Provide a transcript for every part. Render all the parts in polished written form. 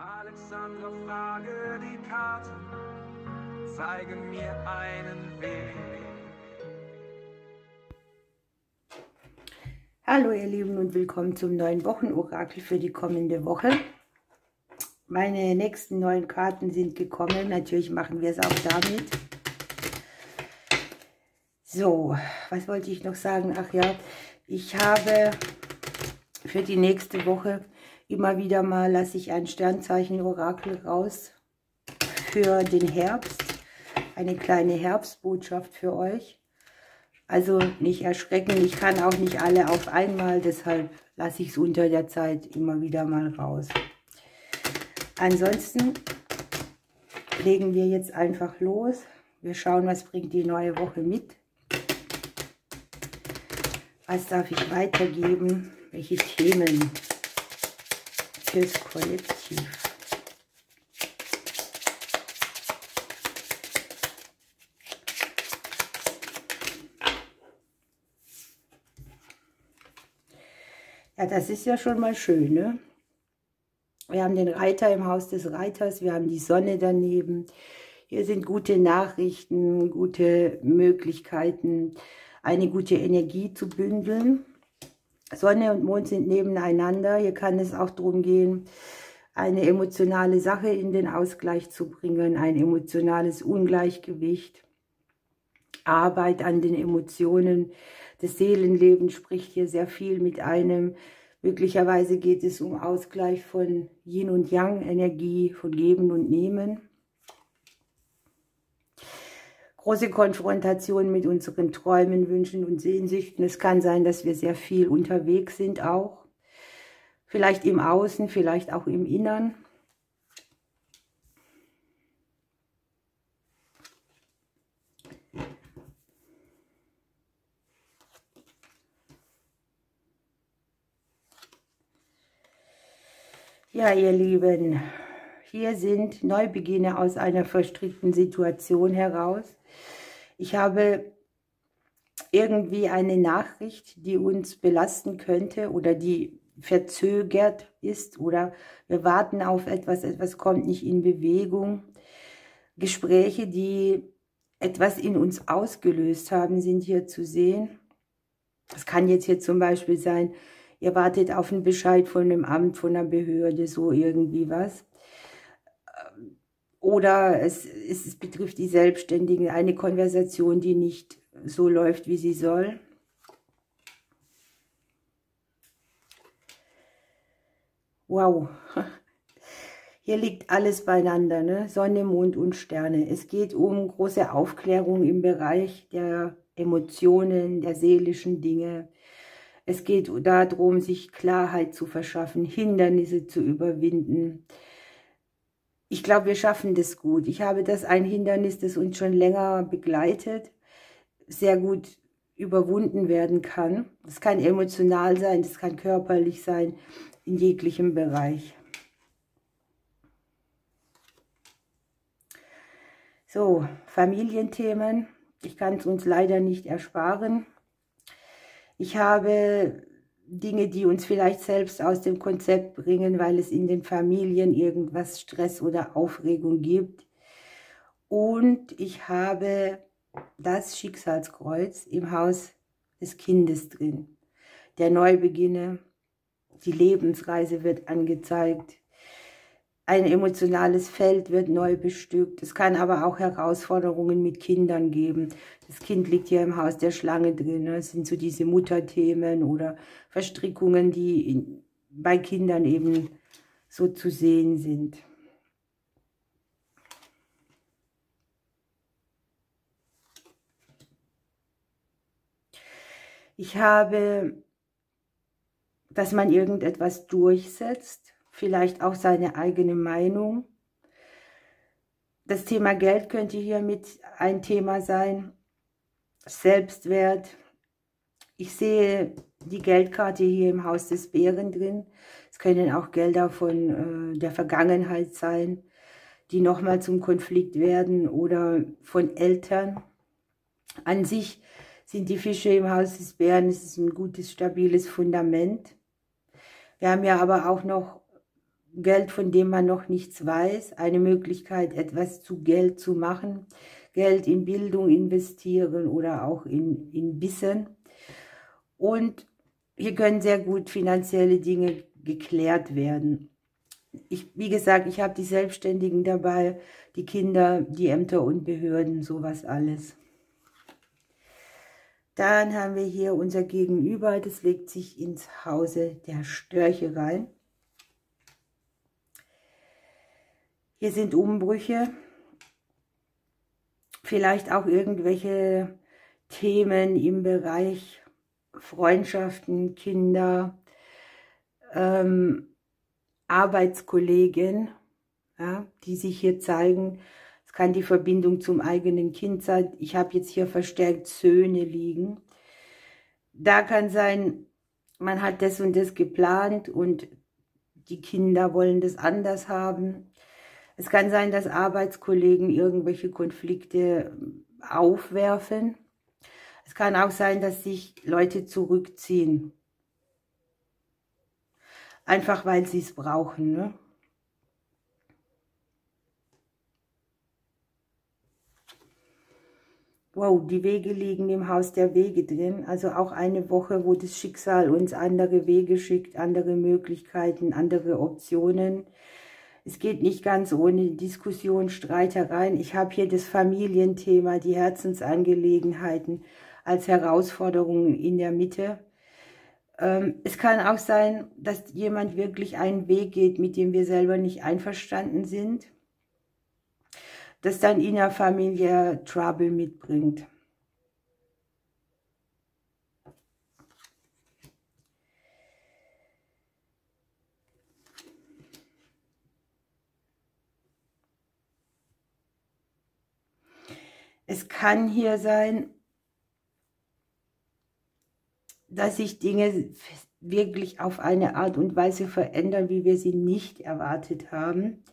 Alexandra, frage die Karten, zeigen mir einen Weg. Hallo ihr Lieben und willkommen zum neuen Wochenorakel für die kommende Woche. Meine nächsten 9 Karten sind gekommen, natürlich machen wir es auch damit. So, was wollte ich noch sagen? Ach ja, ich habe für die nächste Woche immer wieder mal, lasse ich ein Sternzeichen-Orakel raus für den Herbst. Eine kleine Herbstbotschaft für euch. Also nicht erschrecken, ich kann auch nicht alle auf einmal, deshalb lasse ich es unter der Zeit immer wieder mal raus. Ansonsten legen wir jetzt einfach los. Wir schauen, was bringt die neue Woche mit. Was darf ich weitergeben? Welche Themen fürs Kollektiv? Ja, das ist ja schon mal schön, ne? Wir haben den Reiter im Haus des Reiters, wir haben die Sonne daneben. Hier sind gute Nachrichten, gute Möglichkeiten, eine gute Energie zu bündeln. Sonne und Mond sind nebeneinander. Hier kann es auch darum gehen, eine emotionale Sache in den Ausgleich zu bringen, ein emotionales Ungleichgewicht. Arbeit an den Emotionen. Das Seelenleben spricht hier sehr viel mit einem. Möglicherweise geht es um Ausgleich von Yin und Yang, Energie, von Geben und Nehmen. Große Konfrontation mit unseren Träumen, Wünschen und Sehnsüchten. Es kann sein, dass wir sehr viel unterwegs sind auch. Vielleicht im Außen, vielleicht auch im Innern. Ja, ihr Lieben, hier sind Neubeginne aus einer verstrickten Situation heraus. Ich habe irgendwie eine Nachricht, die uns belasten könnte oder die verzögert ist oder wir warten auf etwas, etwas kommt nicht in Bewegung. Gespräche, die etwas in uns ausgelöst haben, sind hier zu sehen. Es kann jetzt hier zum Beispiel sein, ihr wartet auf einen Bescheid von einem Amt, von einer Behörde, so irgendwie was. Oder es betrifft die Selbstständigen, eine Konversation, die nicht so läuft, wie sie soll. Wow, hier liegt alles beieinander, ne? Sonne, Mond und Sterne. Es geht um große Aufklärung im Bereich der Emotionen, der seelischen Dinge. Es geht darum, sich Klarheit zu verschaffen, Hindernisse zu überwinden. Ich glaube, wir schaffen das gut. Ich habe ein Hindernis, das uns schon länger begleitet, sehr gut überwunden werden kann. Das kann emotional sein, das kann körperlich sein, in jeglichem Bereich. So, Familienthemen. Ich kann es uns leider nicht ersparen. Ich habe Dinge, die uns vielleicht selbst aus dem Konzept bringen, weil es in den Familien irgendwas Stress oder Aufregung gibt. Und ich habe das Schicksalskreuz im Haus des Kindes drin. Der Neubeginne, die Lebensreise wird angezeigt. Ein emotionales Feld wird neu bestückt. Es kann aber auch Herausforderungen mit Kindern geben. Das Kind liegt hier im Haus der Schlange drin. Es sind so diese Mutterthemen oder Verstrickungen, die bei Kindern eben so zu sehen sind. Ich habe, dass man irgendetwas durchsetzt, vielleicht auch seine eigene Meinung. Das Thema Geld könnte hier mit ein Thema sein. Selbstwert. Ich sehe die Geldkarte hier im Haus des Bären drin. Es können auch Gelder von der Vergangenheit sein, die nochmal zum Konflikt werden oder von Eltern. An sich sind die Fische im Haus des Bären, es ist ein gutes, stabiles Fundament. Wir haben ja aber auch noch Geld, von dem man noch nichts weiß, eine Möglichkeit, etwas zu Geld zu machen, Geld in Bildung investieren oder auch in Wissen. Und hier können sehr gut finanzielle Dinge geklärt werden. Wie gesagt, ich habe die Selbstständigen dabei, die Kinder, die Ämter und Behörden, sowas alles. Dann haben wir hier unser Gegenüber, das legt sich ins Hause der Störche rein. Hier sind Umbrüche, vielleicht auch irgendwelche Themen im Bereich Freundschaften, Kinder, Arbeitskollegen, ja, die sich hier zeigen. Es kann die Verbindung zum eigenen Kind sein. Ich habe jetzt hier verstärkt Söhne liegen. Da kann sein, man hat das und das geplant und die Kinder wollen das anders haben. Es kann sein, dass Arbeitskollegen irgendwelche Konflikte aufwerfen. Es kann auch sein, dass sich Leute zurückziehen. Einfach weil sie es brauchen, ne? Wow, die Wege liegen im Haus der Wege drin. Also auch eine Woche, wo das Schicksal uns andere Wege schickt, andere Möglichkeiten, andere Optionen. Es geht nicht ganz ohne Diskussion, Streitereien. Ich habe hier das Familienthema, die Herzensangelegenheiten als Herausforderungen in der Mitte. Es kann auch sein, dass jemand wirklich einen Weg geht, mit dem wir selber nicht einverstanden sind, das dann innerfamiliär Trouble mitbringt. Es kann hier sein, dass sich Dinge wirklich auf eine Art und Weise verändern, wie wir sie nicht erwartet haben.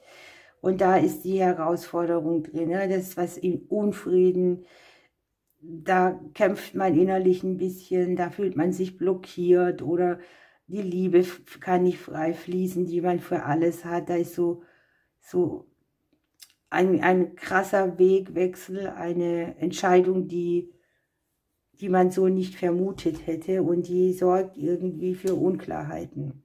Und da ist die Herausforderung drin, ne? Das, was im Unfrieden, da kämpft man innerlich ein bisschen, da fühlt man sich blockiert oder die Liebe kann nicht frei fließen, die man für alles hat. Da ist so ein krasser Wegwechsel, eine Entscheidung, die man so nicht vermutet hätte und die sorgt irgendwie für Unklarheiten.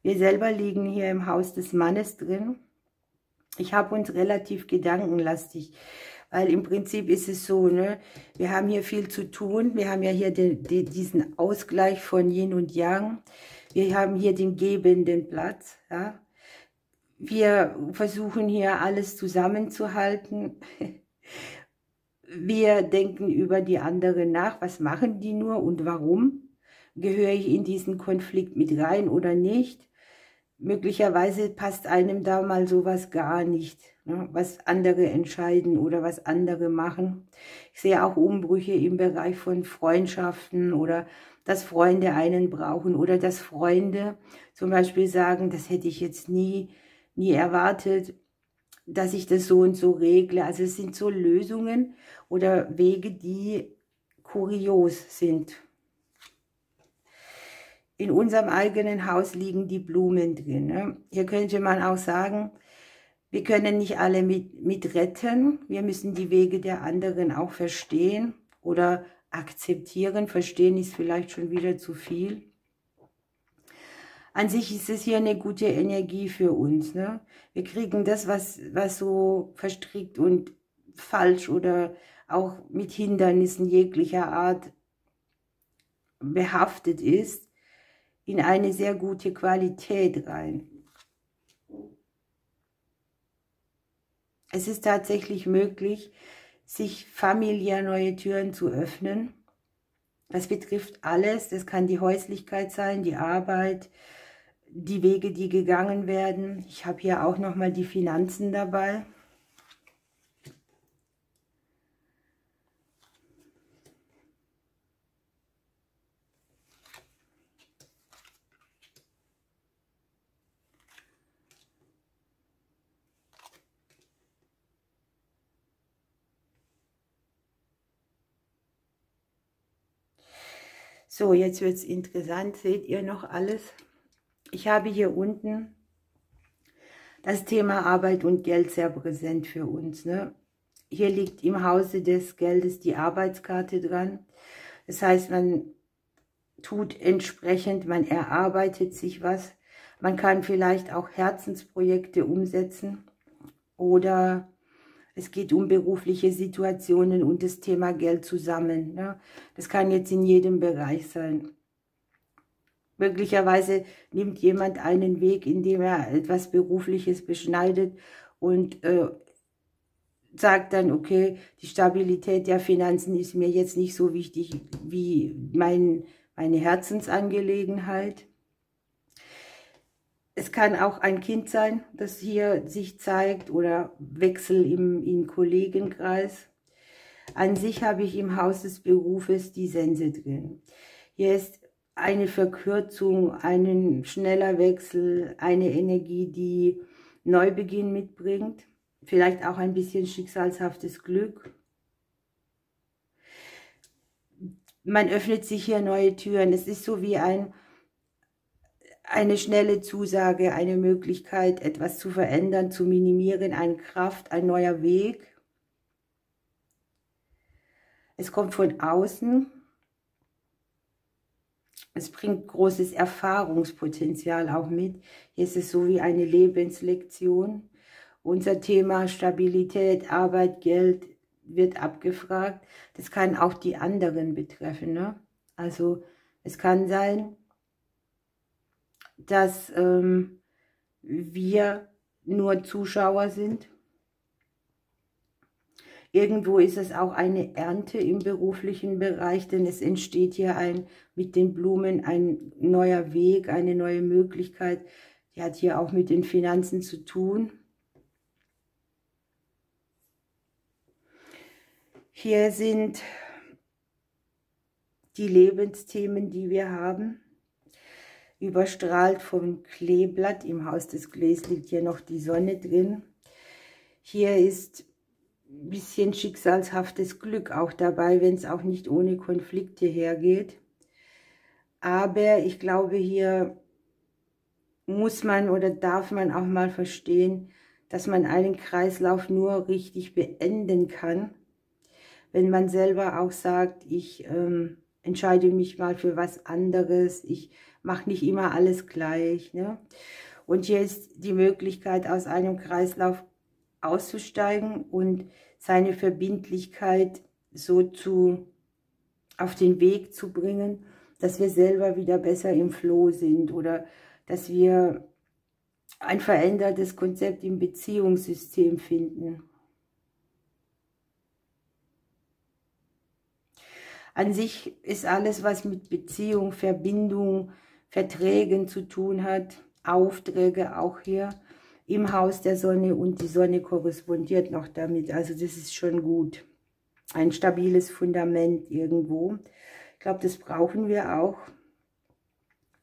Wir selber liegen hier im Haus des Mannes drin. Ich habe uns relativ gedankenlastig, weil im Prinzip ist es so, ne, wir haben hier viel zu tun. Wir haben ja hier diesen Ausgleich von Yin und Yang. Wir haben hier den gebenden Platz. Ja. Wir versuchen hier alles zusammenzuhalten. Wir denken über die anderen nach. Was machen die nur und warum? Gehöre ich in diesen Konflikt mit rein oder nicht? Möglicherweise passt einem da mal sowas gar nicht, ne, was andere entscheiden oder was andere machen. Ich sehe auch Umbrüche im Bereich von Freundschaften oder dass Freunde einen brauchen oder dass Freunde zum Beispiel sagen, das hätte ich jetzt nie erwartet, dass ich das so und so regle. Also es sind so Lösungen oder Wege, die kurios sind. In unserem eigenen Haus liegen die Blumen drin. Ne? Hier könnte man auch sagen, wir können nicht alle mit retten. Wir müssen die Wege der anderen auch verstehen oder akzeptieren. Verstehen ist vielleicht schon wieder zu viel. An sich ist es hier eine gute Energie für uns. Ne? Wir kriegen das, was so verstrickt und falsch oder auch mit Hindernissen jeglicher Art behaftet ist, in eine sehr gute Qualität rein. Es ist tatsächlich möglich, sich familiär neue Türen zu öffnen. Das betrifft alles. Das kann die Häuslichkeit sein, die Arbeit, die Wege, die gegangen werden. Ich habe hier auch nochmal die Finanzen dabei. So, jetzt wird es interessant. Seht ihr noch alles? Ich habe hier unten das Thema Arbeit und Geld sehr präsent für uns. Ne? Hier liegt im Hause des Geldes die Arbeitskarte dran. Das heißt, man tut entsprechend, man erarbeitet sich was. Man kann vielleicht auch Herzensprojekte umsetzen oder es geht um berufliche Situationen und das Thema Geld zusammen. Ne? Das kann jetzt in jedem Bereich sein. Möglicherweise nimmt jemand einen Weg, indem er etwas Berufliches beschneidet und sagt dann, okay, die Stabilität der Finanzen ist mir jetzt nicht so wichtig wie meine Herzensangelegenheit. Es kann auch ein Kind sein, das hier sich zeigt oder Wechsel im Kollegenkreis. An sich habe ich im Haus des Berufes die Sense drin. Hier ist eine Verkürzung, ein schneller Wechsel, eine Energie, die Neubeginn mitbringt. Vielleicht auch ein bisschen schicksalshaftes Glück. Man öffnet sich hier neue Türen. Es ist so wie eine schnelle Zusage, eine Möglichkeit, etwas zu verändern, zu minimieren, eine Kraft, ein neuer Weg. Es kommt von außen. Es bringt großes Erfahrungspotenzial auch mit. Hier ist es so wie eine Lebenslektion. Unser Thema Stabilität, Arbeit, Geld wird abgefragt. Das kann auch die anderen betreffen. Ne? Also es kann sein, dass wir nur Zuschauer sind. Irgendwo ist es auch eine Ernte im beruflichen Bereich, denn es entsteht hier mit den Blumen ein neuer Weg, eine neue Möglichkeit. Die hat hier auch mit den Finanzen zu tun. Hier sind die Lebensthemen, die wir haben. Überstrahlt vom Kleeblatt. Im Haus des Klees liegt hier noch die Sonne drin. Hier ist ein bisschen schicksalshaftes Glück auch dabei, wenn es auch nicht ohne Konflikte hergeht. Aber ich glaube, hier muss man oder darf man auch mal verstehen, dass man einen Kreislauf nur richtig beenden kann, wenn man selber auch sagt, ich entscheide mich mal für was anderes, ich mache nicht immer alles gleich. Ne? Und hier ist die Möglichkeit, aus einem Kreislauf auszusteigen und seine Verbindlichkeit so auf den Weg zu bringen, dass wir selber wieder besser im Flow sind oder dass wir ein verändertes Konzept im Beziehungssystem finden. An sich ist alles, was mit Beziehung, Verbindung, Verträgen zu tun hat, Aufträge auch hier im Haus der Sonne und die Sonne korrespondiert noch damit. Also das ist schon gut. Ein stabiles Fundament irgendwo. Ich glaube, das brauchen wir auch.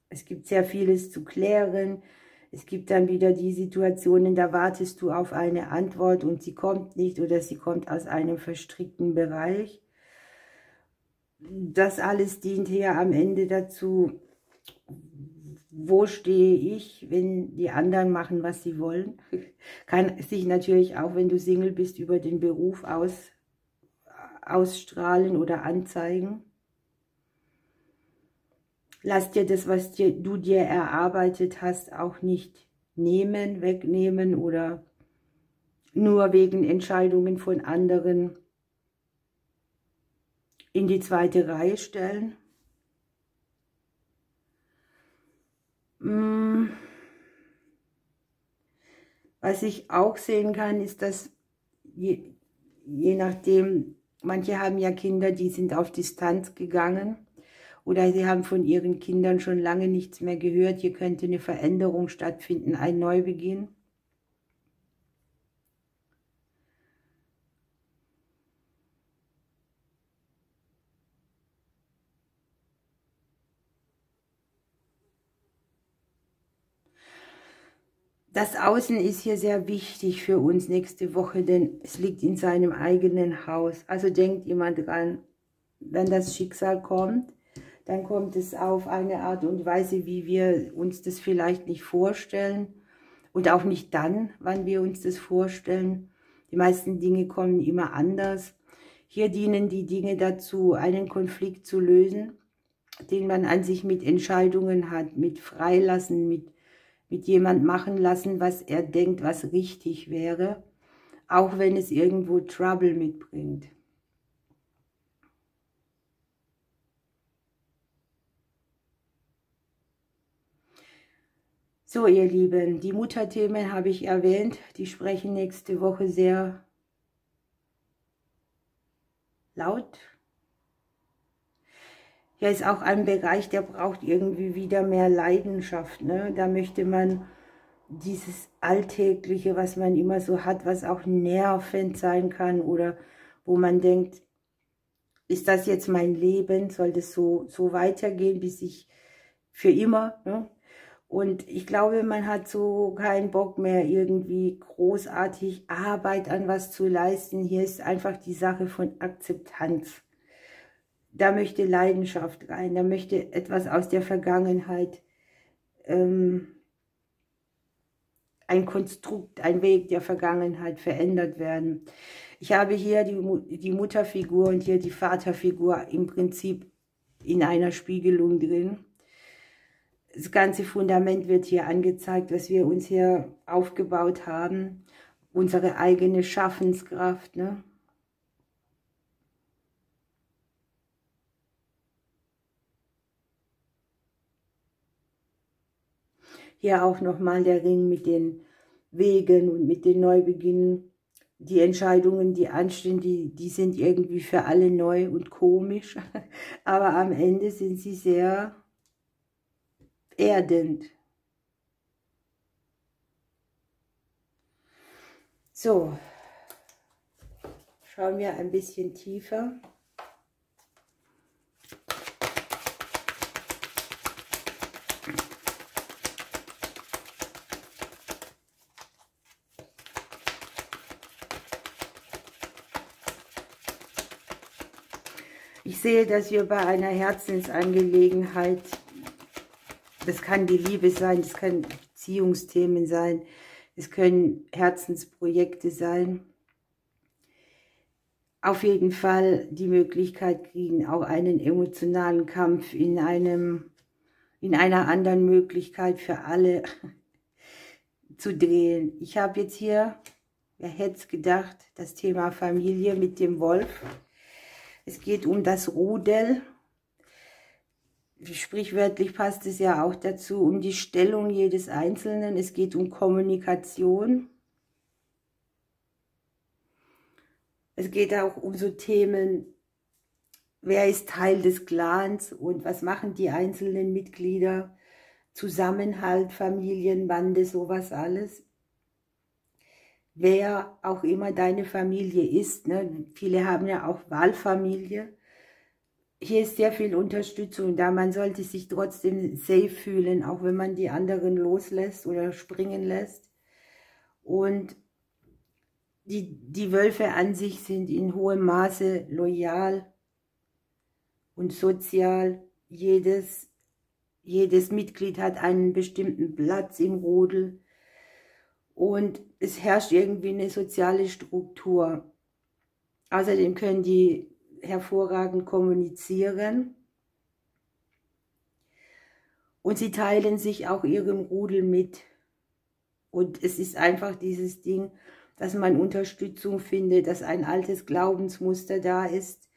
Es gibt sehr vieles zu klären. Es gibt dann wieder die Situationen, da wartest du auf eine Antwort und sie kommt nicht oder sie kommt aus einem verstrickten Bereich. Das alles dient hier am Ende dazu, wo stehe ich, wenn die anderen machen, was sie wollen. Kann sich natürlich auch, wenn du Single bist, über den Beruf ausstrahlen oder anzeigen. Lass dir das, was du dir erarbeitet hast, auch nicht nehmen, wegnehmen oder nur wegen Entscheidungen von anderen in die zweite Reihe stellen. Was ich auch sehen kann, ist, dass je nachdem, manche haben ja Kinder, die sind auf Distanz gegangen oder sie haben von ihren Kindern schon lange nichts mehr gehört. Hier könnte eine Veränderung stattfinden, ein Neubeginn. Das Außen ist hier sehr wichtig für uns nächste Woche, denn es liegt in seinem eigenen Haus. Also denkt immer dran, wenn das Schicksal kommt, dann kommt es auf eine Art und Weise, wie wir uns das vielleicht nicht vorstellen und auch nicht dann, wann wir uns das vorstellen. Die meisten Dinge kommen immer anders. Hier dienen die Dinge dazu, einen Konflikt zu lösen, den man an sich mit Entscheidungen hat, mit Freilassen, mit jemand machen lassen, was er denkt, was richtig wäre, auch wenn es irgendwo Trouble mitbringt. So, ihr Lieben, die Mutterthemen habe ich erwähnt, die sprechen nächste Woche sehr laut. Hier ist auch ein Bereich, der braucht irgendwie wieder mehr Leidenschaft, ne? Da möchte man dieses Alltägliche, was man immer so hat, was auch nervend sein kann oder wo man denkt, ist das jetzt mein Leben? Soll das so weitergehen, bis ich für immer, ne? Und ich glaube, man hat so keinen Bock mehr, irgendwie großartig Arbeit an was zu leisten. Hier ist einfach die Sache von Akzeptanz. Da möchte Leidenschaft rein, da möchte etwas aus der Vergangenheit, ein Konstrukt, ein Weg der Vergangenheit verändert werden. Ich habe hier die Mutterfigur und hier die Vaterfigur im Prinzip in einer Spiegelung drin. Das ganze Fundament wird hier angezeigt, was wir uns hier aufgebaut haben. Unsere eigene Schaffenskraft, ne? Hier auch nochmal der Ring mit den Wegen und mit den Neubeginnen. Die Entscheidungen, die anstehen, die sind irgendwie für alle neu und komisch. Aber am Ende sind sie sehr erdend. So, schauen wir ein bisschen tiefer. Ich sehe, dass wir bei einer Herzensangelegenheit, das kann die Liebe sein, das können Beziehungsthemen sein, es können Herzensprojekte sein, auf jeden Fall die Möglichkeit kriegen, auch einen emotionalen Kampf in einer anderen Möglichkeit für alle zu drehen. Ich habe jetzt hier, wer hätte es gedacht, das Thema Familie mit dem Wolf. Es geht um das Rudel. Sprichwörtlich passt es ja auch dazu, um die Stellung jedes Einzelnen. Es geht um Kommunikation. Es geht auch um so Themen, wer ist Teil des Clans und was machen die einzelnen Mitglieder, Zusammenhalt, Familienbande, sowas alles. Wer auch immer deine Familie ist, ne? Viele haben ja auch Wahlfamilie. Hier ist sehr viel Unterstützung da, man sollte sich trotzdem safe fühlen, auch wenn man die anderen loslässt oder springen lässt. Und die Wölfe an sich sind in hohem Maße loyal und sozial. Jedes Mitglied hat einen bestimmten Platz im Rudel. Und es herrscht irgendwie eine soziale Struktur. Außerdem können die hervorragend kommunizieren. Und sie teilen sich auch ihrem Rudel mit. Und es ist einfach dieses Ding, dass man Unterstützung findet, dass ein altes Glaubensmuster da ist,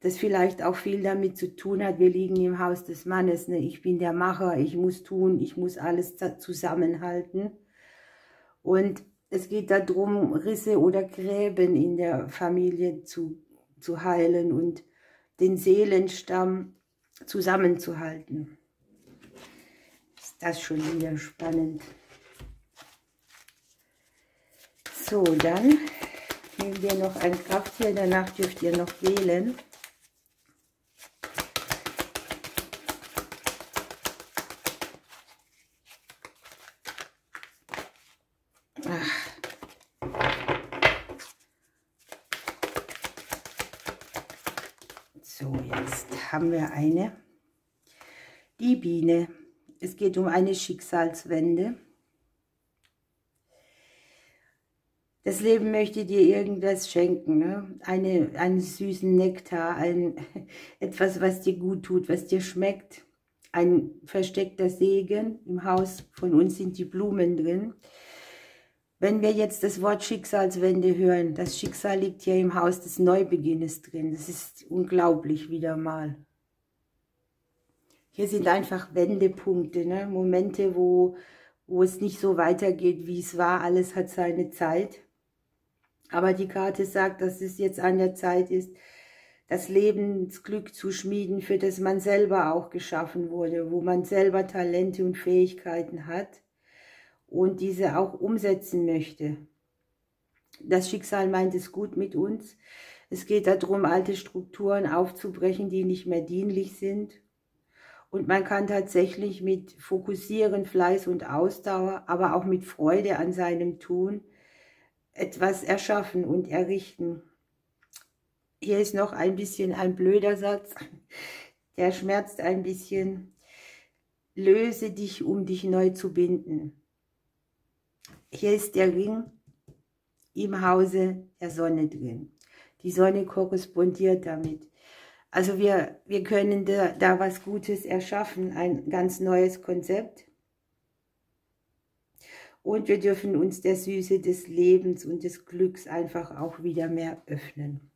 das vielleicht auch viel damit zu tun hat, wir liegen im Haus des Mannes, ne? Ich bin der Macher, ich muss tun, ich muss alles zusammenhalten. Und es geht darum, Risse oder Gräben in der Familie zu heilen und den Seelenstamm zusammenzuhalten. Ist das schon wieder spannend. So, dann nehmen wir noch ein Krafttier, danach dürft ihr noch wählen. So, jetzt haben wir eine Die Biene. Es geht um eine Schicksalswende. Das Leben möchte dir irgendwas schenken, ne? Einen süßen Nektar, etwas, was dir gut tut, was dir schmeckt. Ein versteckter Segen. Im Haus von uns sind die Blumen drin. Wenn wir jetzt das Wort Schicksalswende hören, das Schicksal liegt hier im Haus des Neubeginnes drin. Das ist unglaublich wieder mal. Hier sind einfach Wendepunkte, ne? Momente, wo es nicht so weitergeht, wie es war. Alles hat seine Zeit. Aber die Karte sagt, dass es jetzt an der Zeit ist, das Lebensglück zu schmieden, für das man selber auch geschaffen wurde, wo man selber Talente und Fähigkeiten hat und diese auch umsetzen möchte. Das Schicksal meint es gut mit uns. Es geht darum, alte Strukturen aufzubrechen, die nicht mehr dienlich sind. Und man kann tatsächlich mit Fokussieren, Fleiß und Ausdauer, aber auch mit Freude an seinem Tun, etwas erschaffen und errichten. Hier ist noch ein bisschen ein blöder Satz, der schmerzt ein bisschen. Löse dich, um dich neu zu binden. Hier ist der Ring im Hause der Sonne drin. Die Sonne korrespondiert damit. Also wir können da was Gutes erschaffen, ein ganz neues Konzept. Und wir dürfen uns der Süße des Lebens und des Glücks einfach auch wieder mehr öffnen.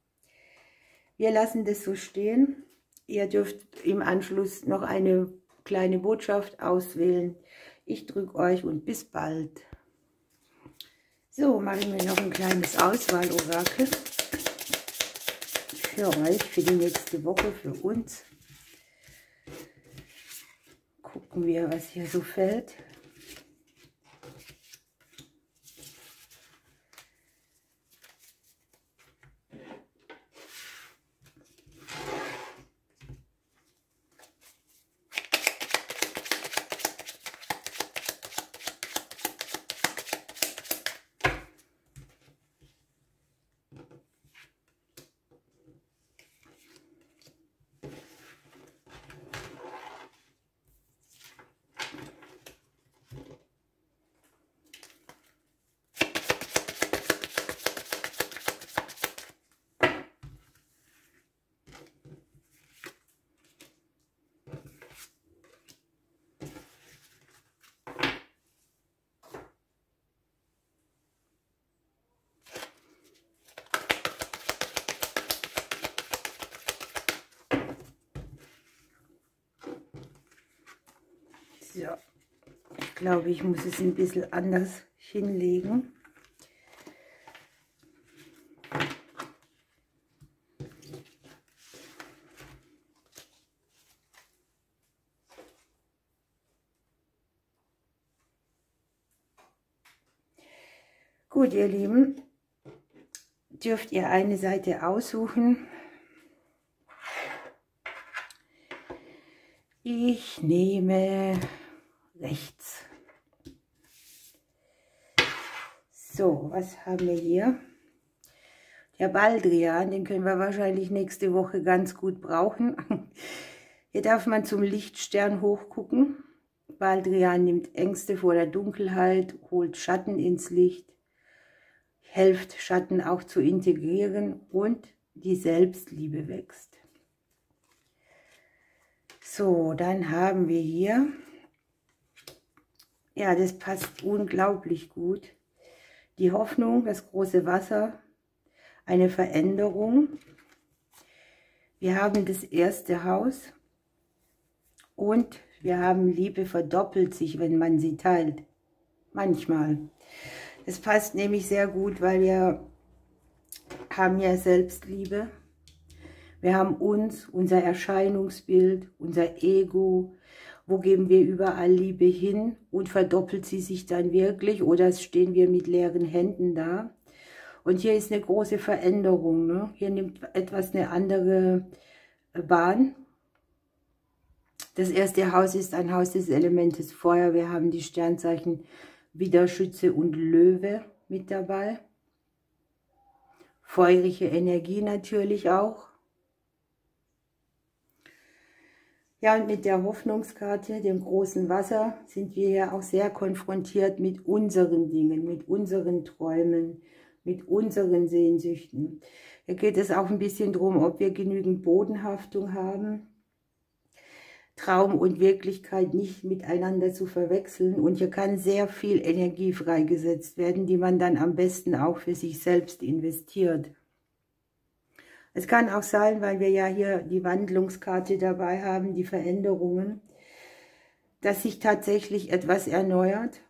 Wir lassen das so stehen. Ihr dürft im Anschluss noch eine kleine Botschaft auswählen. Ich drücke euch und bis bald. So, machen wir noch ein kleines Auswahlorakel für euch, für die nächste Woche, für uns. Gucken wir, was hier so fällt. So, ich glaube, ich muss es ein bisschen anders hinlegen. Gut, ihr Lieben, dürft ihr eine Seite aussuchen. Ich nehme rechts. So, was haben wir hier? Der Baldrian, den können wir wahrscheinlich nächste Woche ganz gut brauchen. Hier darf man zum Lichtstern hochgucken. Baldrian nimmt Ängste vor der Dunkelheit, holt Schatten ins Licht, hilft Schatten auch zu integrieren und die Selbstliebe wächst. So, dann haben wir hier, ja, das passt unglaublich gut, die Hoffnung, das große Wasser, eine Veränderung. Wir haben das erste Haus und wir haben Liebe verdoppelt sich, wenn man sie teilt. Manchmal. Das passt nämlich sehr gut, weil wir haben ja Selbstliebe. Wir haben uns, unser Erscheinungsbild, unser Ego. Wo geben wir überall Liebe hin und verdoppelt sie sich dann wirklich oder stehen wir mit leeren Händen da? Und hier ist eine große Veränderung, ne? Hier nimmt etwas eine andere Bahn. Das erste Haus ist ein Haus des Elementes Feuer. Wir haben die Sternzeichen Widder, Schütze und Löwe mit dabei. Feurige Energie natürlich auch. Ja, und mit der Hoffnungskarte, dem großen Wasser, sind wir ja auch sehr konfrontiert mit unseren Dingen, mit unseren Träumen, mit unseren Sehnsüchten. Hier geht es auch ein bisschen darum, ob wir genügend Bodenhaftung haben, Traum und Wirklichkeit nicht miteinander zu verwechseln. Und hier kann sehr viel Energie freigesetzt werden, die man dann am besten auch für sich selbst investiert. Es kann auch sein, weil wir ja hier die Wandlungskarte dabei haben, die Veränderungen, dass sich tatsächlich etwas erneuert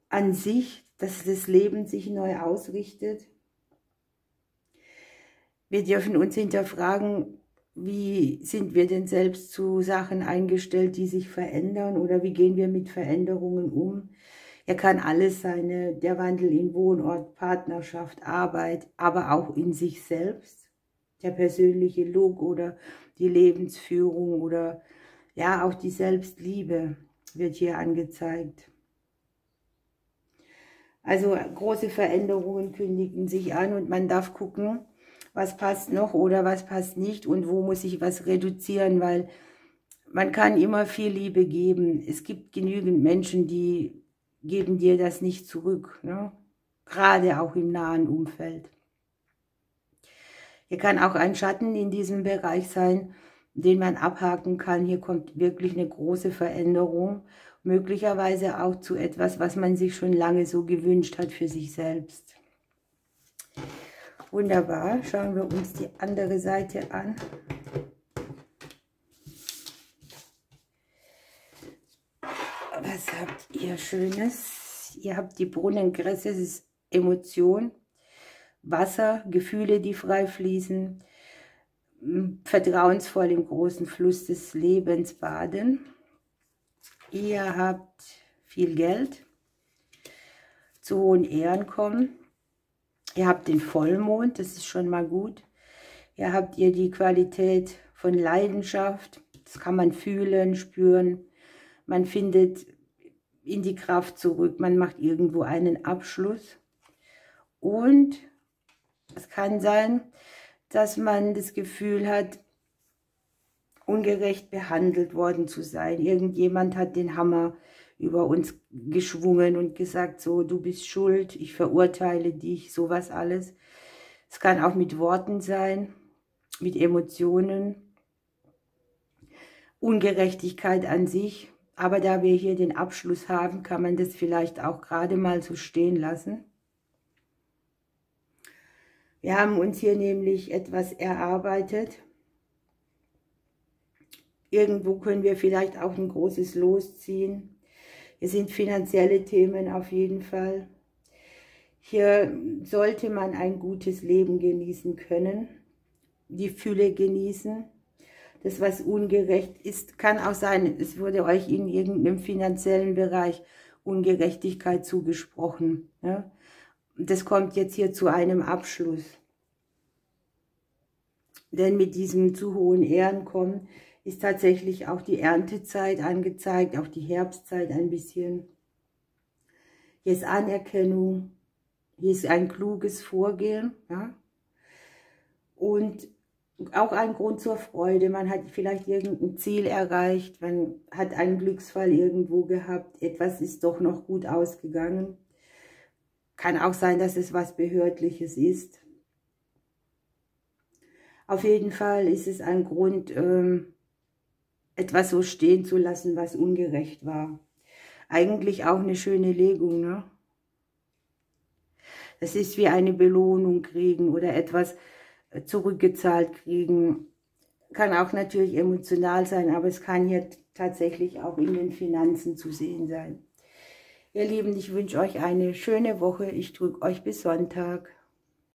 an sich, dass das Leben sich neu ausrichtet. Wir dürfen uns hinterfragen, wie sind wir denn selbst zu Sachen eingestellt, die sich verändern, oder wie gehen wir mit Veränderungen um? Er kann alles sein, der Wandel in Wohnort, Partnerschaft, Arbeit, aber auch in sich selbst. Der persönliche Look oder die Lebensführung oder ja auch die Selbstliebe wird hier angezeigt. Also große Veränderungen kündigen sich an und man darf gucken, was passt noch oder was passt nicht und wo muss ich was reduzieren, weil man kann immer viel Liebe geben. Es gibt genügend Menschen, die geben dir das nicht zurück, ne? Gerade auch im nahen Umfeld. Hier kann auch ein Schatten in diesem Bereich sein, den man abhaken kann. Hier kommt wirklich eine große Veränderung, möglicherweise auch zu etwas, was man sich schon lange so gewünscht hat für sich selbst. Wunderbar, schauen wir uns die andere Seite an. Was habt ihr Schönes? Ihr habt die Brunnenkresse, das ist Emotion. Wasser, Gefühle, die frei fließen, vertrauensvoll im großen Fluss des Lebens baden. Ihr habt viel Geld, zu hohen Ehren kommen. Ihr habt den Vollmond, das ist schon mal gut. Ihr habt die Qualität von Leidenschaft, das kann man fühlen, spüren. Man findet in die Kraft zurück, man macht irgendwo einen Abschluss. Und es kann sein, dass man das Gefühl hat, ungerecht behandelt worden zu sein. Irgendjemand hat den Hammer über uns geschwungen und gesagt, so, du bist schuld, ich verurteile dich, sowas alles. Es kann auch mit Worten sein, mit Emotionen, Ungerechtigkeit an sich. Aber da wir hier den Abschluss haben, kann man das vielleicht auch gerade mal so stehen lassen. Wir haben uns hier nämlich etwas erarbeitet. Irgendwo können wir vielleicht auch ein großes Los ziehen. Hier sind finanzielle Themen auf jeden Fall. Hier sollte man ein gutes Leben genießen können, die Fülle genießen. Das, was ungerecht ist, kann auch sein, es wurde euch in irgendeinem finanziellen Bereich Ungerechtigkeit zugesprochen. Ne? Das kommt jetzt hier zu einem Abschluss. Denn mit diesem zu hohen Ehren kommen, ist tatsächlich auch die Erntezeit angezeigt, auch die Herbstzeit ein bisschen. Hier ist Anerkennung, hier ist ein kluges Vorgehen. Ja? Und auch ein Grund zur Freude. Man hat vielleicht irgendein Ziel erreicht, man hat einen Glücksfall irgendwo gehabt, etwas ist doch noch gut ausgegangen. Kann auch sein, dass es was Behördliches ist. Auf jeden Fall ist es ein Grund, etwas so stehen zu lassen, was ungerecht war. Eigentlich auch eine schöne Legung, ne? Das ist wie eine Belohnung kriegen oder etwas zurückgezahlt kriegen. Kann auch natürlich emotional sein, aber es kann hier tatsächlich auch in den Finanzen zu sehen sein. Ihr Lieben, ich wünsche euch eine schöne Woche. Ich drücke euch bis Sonntag.